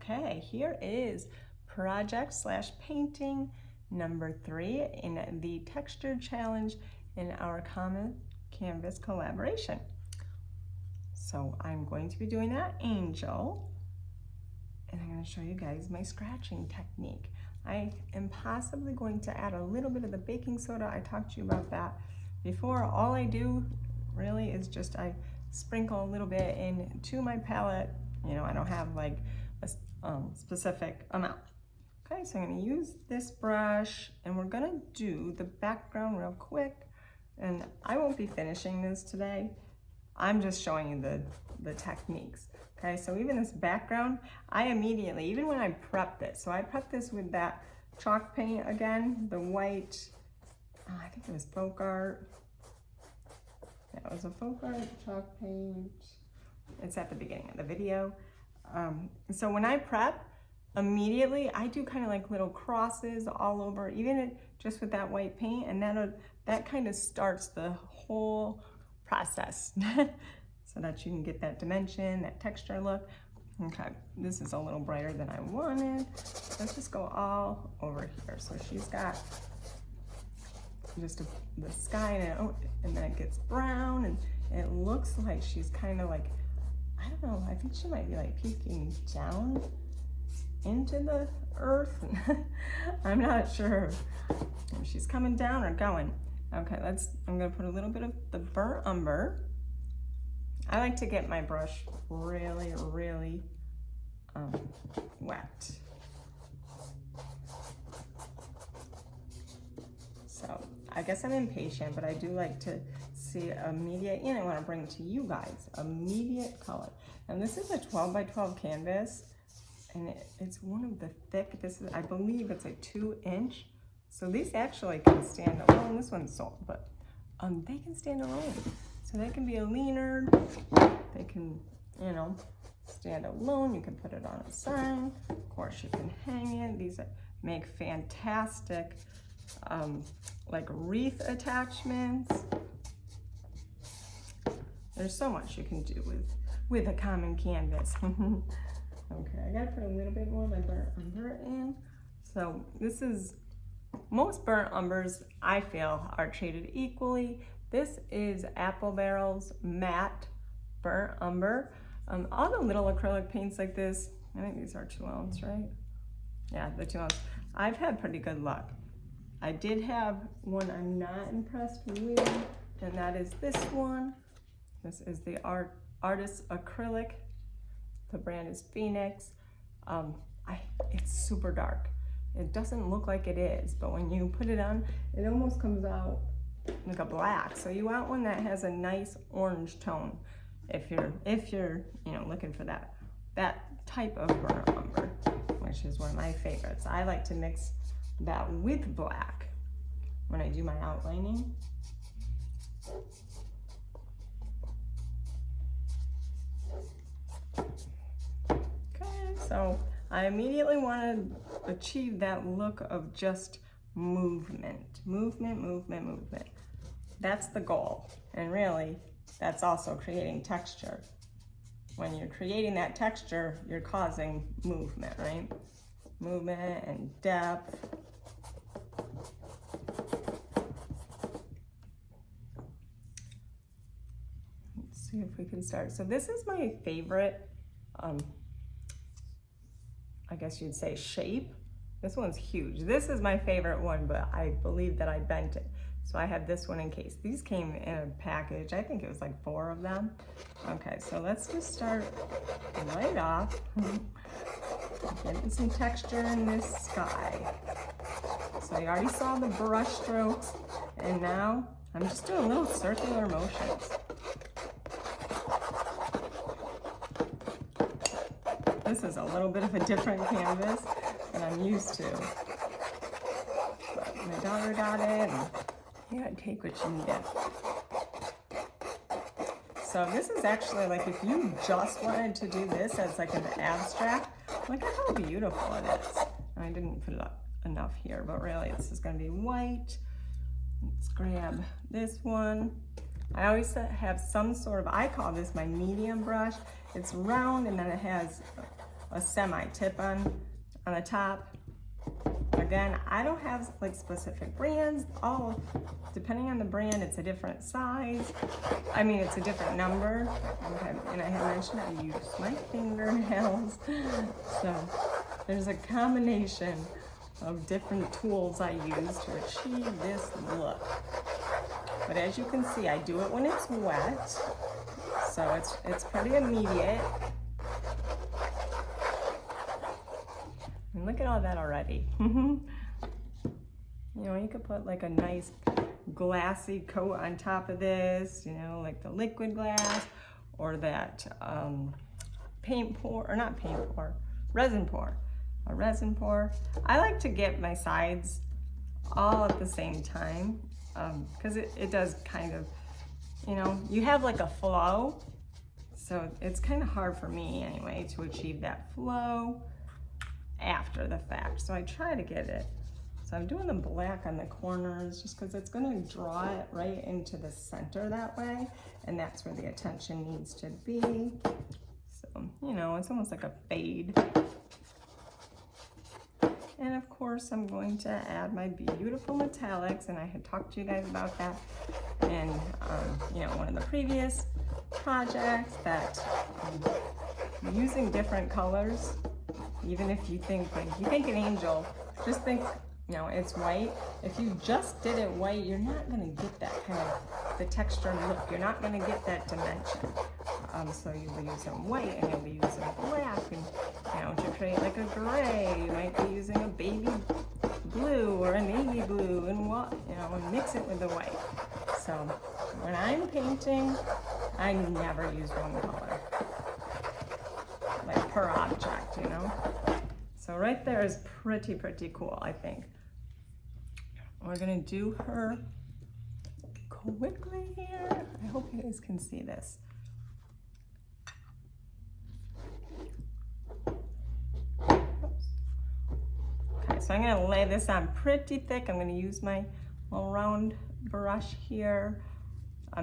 Okay, here is project/painting number 3 in the texture challenge in our common canvas collaboration. So I'm going to be doing that angel, and I'm going to show you guys my scratching technique. I am possibly going to add a little bit of the baking soda. I talked to you about that before. All I do really is just I sprinkle a little bit into my palette. You know, I don't have like a specific amount. Okay, so I'm going to use this brush, and we're going to do the background real quick. And I won't be finishing this today. I'm just showing you the techniques. Okay, so even this background, I immediately, even when I prep this, so I prepped this with that chalk paint again, the white, I think it was Folk Art. Yeah, it was a Folk Art chalk paint. It's at the beginning of the video. So when I prep, immediately I do kind of like little crosses all over, even just with that white paint, and that kind of starts the whole process so that you can get that dimension, that texture look. Okay, this is a little brighter than I wanted. Let's just go all over here. So she's got just the sky, and then it gets brown, and it looks like she's kind of like, I don't know, I think she might be like peeking down into the earth. I'm not sure if she's coming down or going. Okay, I'm gonna put a little bit of the burnt umber. I like to get my brush really, really wet. So I guess I'm impatient, but I do like to see immediate, I want to bring to you guys immediate color. And this is a 12 by 12 canvas, and it's one of the thick, I believe it's a 2-inch. So these actually can stand alone. This one's sold, but they can stand alone. So they can be a leaner, they can, stand alone. You can put it on a sign. Of course, you can hang it. These make fantastic like wreath attachments. There's so much you can do with a common canvas. Okay, I gotta put a little bit more of my burnt umber in. So this is, most burnt umbers I feel are treated equally. This is Apple Barrel's matte burnt umber. All the little acrylic paints like this, I think these are 2 ounce, right? Yeah, the 2 ounce. I've had pretty good luck. I did have one I'm not impressed with, and that is this one. This is the Artist Acrylic. The brand is Phoenix. It's super dark. It doesn't look like it is, but when you put it on, it almost comes out like a black. So you want one that has a nice orange tone if you're looking for that type of burnt umber, which is one of my favorites. I like to mix that with black when I do my outlining. So I immediately want to achieve that look of just movement. That's the goal. And really, that's also creating texture. When you're creating that texture, you're causing movement, right? Movement and depth. Let's see if we can start. So this is my favorite, I guess you'd say, shape. This one's huge. This is my favorite one, but I believe that I bent it. So I have this one in case. These came in a package. I think it was like 4 of them. Okay, so let's just start right off. Getting some texture in this sky. So you already saw the brush strokes, and now I'm just doing little circular motions. This is a little bit of a different canvas than I'm used to. But my daughter got it, and you gotta take what you can get. So this is actually like, if you just wanted to do this as like an abstract, look at how beautiful it is. I didn't put it up enough here, but really this is gonna be white. Let's grab this one. I always have some sort of, I call this my medium brush. It's round, and then it has a semi-tip on the top. Again, I don't have like specific brands. All depending on the brand, it's a different size. I mean, it's a different number. Okay, and I had mentioned I use my fingernails. So there's a combination of different tools I use to achieve this look. But as you can see, I do it when it's wet, so it's pretty immediate. And look at all that already. You know, you could put like a nice glassy coat on top of this, you know, like the liquid glass or that paint pour, or not paint pour, resin pour. A resin pour. I like to get my sides all at the same time because it does kind of, you know, you have like a flow. So it's kind of hard for me anyway to achieve that flow after the fact. So I try to get it. So I'm doing the black on the corners just because it's going to draw it right into the center that way. And that's where the attention needs to be. So, you know, it's almost like a fade. And of course, I'm going to add my beautiful metallics, and I had talked to you guys about that in, you know, one of the previous projects, that using different colors, even if you think, like, you think an angel, just think, you know, it's white. If you just did it white, you're not going to get that kind of, the texture look. You're not going to get that dimension. So you'll be using white, and you'll be using black, and, you know, to create like a gray, you might be using a baby blue or a navy blue, and what, you know, and mix it with the white. So when I'm painting, I never use one color, like per object, you know. So right there is pretty cool, I think. We're gonna do her quickly here. I hope you guys can see this. Okay, so I'm gonna lay this on pretty thick. I'm gonna use my little round brush here.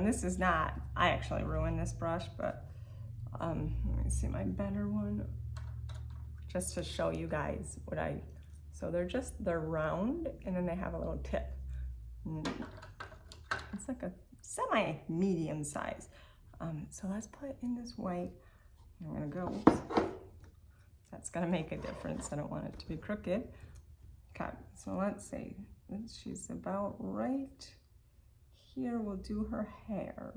This is not, I actually ruined this brush, but let me see my better one, just to show you guys what so they're round, and then they have a little tip. It's like a semi-medium size. So let's put in this white. I'm gonna go, oops. That's gonna make a difference. I don't want it to be crooked. Okay, so let's see. She's about right here. We'll do her hair.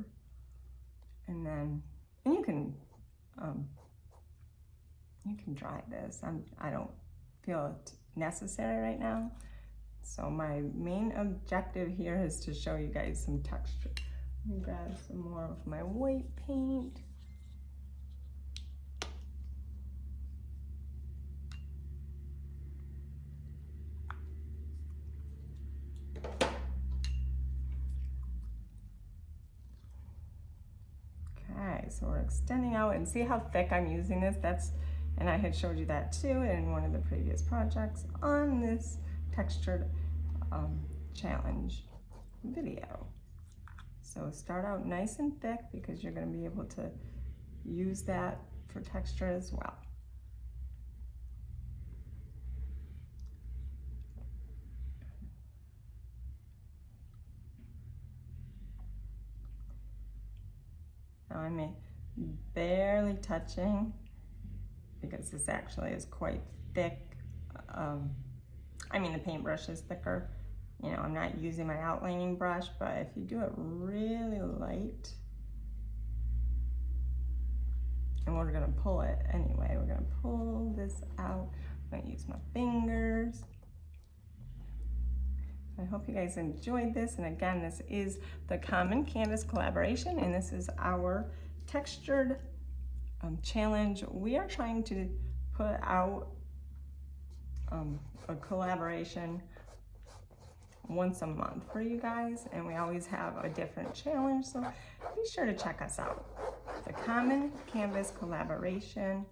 And then, and you can dry this. I don't feel it necessary right now. So my main objective here is to show you guys some texture. Let me grab some more of my white paint. Okay, so we're extending out, and see how thick I'm using this. And I had showed you that too in one of the previous projects on this textured challenge video. So start out nice and thick because you're going to be able to use that for texture as well. Now I'm barely touching because this actually is quite thick. I mean, the paintbrush is thicker. You know, I'm not using my outlining brush, but if you do it really light, and we're gonna pull it anyway, we're gonna pull this out. I'm gonna use my fingers. I hope you guys enjoyed this. And again, this is the Common Canvas collaboration, and this is our textured challenge. We are trying to put out a collaboration once a month for you guys, and we always have a different challenge, so be sure to check us out. The Common Canvas collaboration.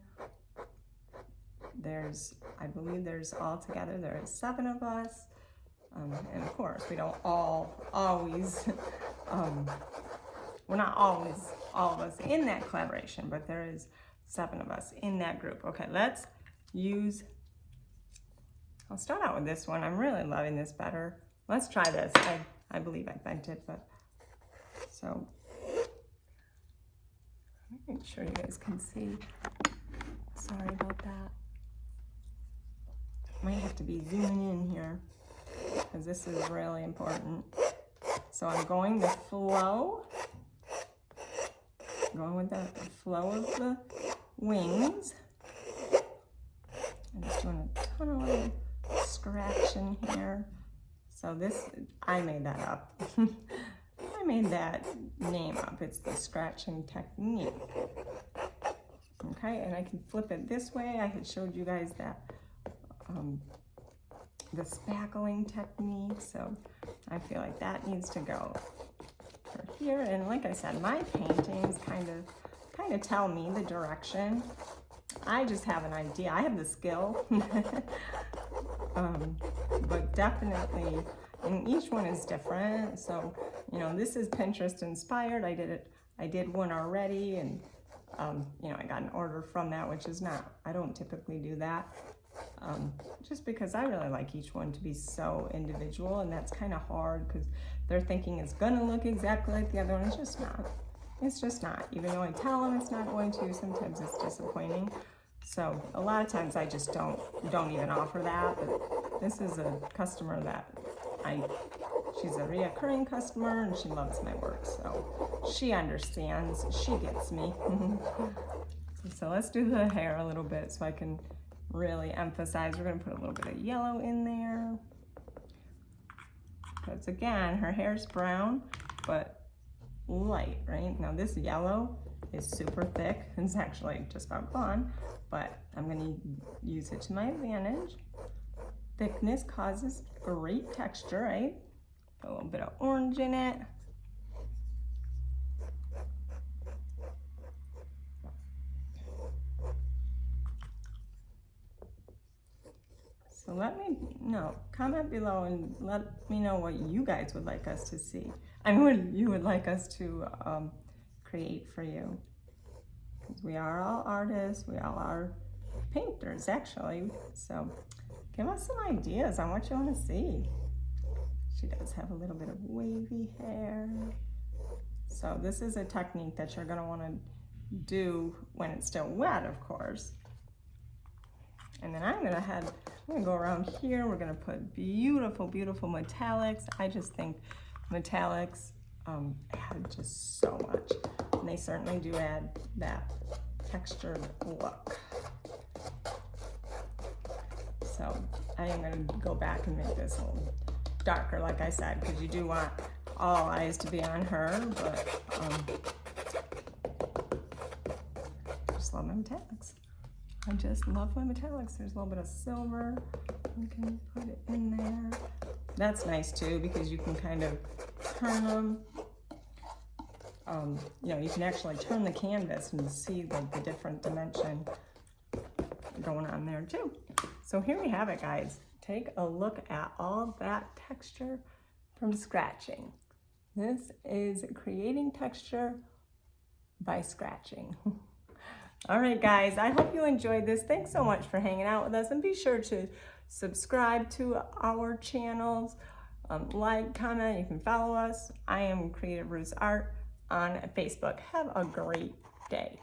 I believe there's altogether, there is 7 of us. And of course, we don't always, we're not always all of us in that collaboration, but there is 7 of us in that group. Okay, let's I'll start out with this one. I'm really loving this better. Let's try this. I believe I bent it, but so make sure you guys can see. Sorry about that. Might have to be zooming in here because this is really important. So I'm going the flow. Going with the flow of the wings. I'm just doing a ton of little scratching here. So this, I made that up. I made that name up. It's the scratching technique. Okay, and I can flip it this way. I had showed you guys that the spackling technique. So I feel like that needs to go for here. And like I said, my paintings kind of tell me the direction. I just have an idea. I have the skill, but definitely, and each one is different. So, you know, this is Pinterest inspired. I did one already, and you know, I got an order from that, which is not, I don't typically do that, just because I really like each one to be so individual, and that's kind of hard because they're thinking it's gonna look exactly like the other one. It's just not. It's just not. Even though I tell them it's not going to, sometimes it's disappointing. So a lot of times I just don't even offer that. But this is a customer that she's a reoccurring customer and she loves my work. So she understands, she gets me. So let's do the hair a little bit so I can really emphasize. We're gonna put a little bit of yellow in there. Because again, her hair's brown, but light, right? Now this yellow is super thick. It's actually just about gone, but I'm gonna use it to my advantage. Thickness causes great texture, right? Put a little bit of orange in it. So let me know, comment below and let me know what you guys would like us to see. I mean, what you would like us to create for you. Because we are all artists, we all are painters actually. So give us some ideas on what you want to see. She does have a little bit of wavy hair. So this is a technique that you're going to want to do when it's still wet, of course. And then I'm gonna go around here. We're gonna put beautiful, beautiful metallics. I just think metallics add just so much. And they certainly do add that textured look. So I am gonna go back and make this a little darker, like I said, because you do want all eyes to be on her, but I just love my metallics. I just love my metallics. There's a little bit of silver. You can put it in there. That's nice too, because you can kind of turn them. You know, you can actually turn the canvas and see like the different dimension going on there too. So here we have it, guys. Take a look at all that texture from scratching. This is creating texture by scratching. All right, guys, I hope you enjoyed this. Thanks so much for hanging out with us, and be sure to subscribe to our channels, like, comment. You can follow us. I am Creative Roots Art on Facebook. Have a great day.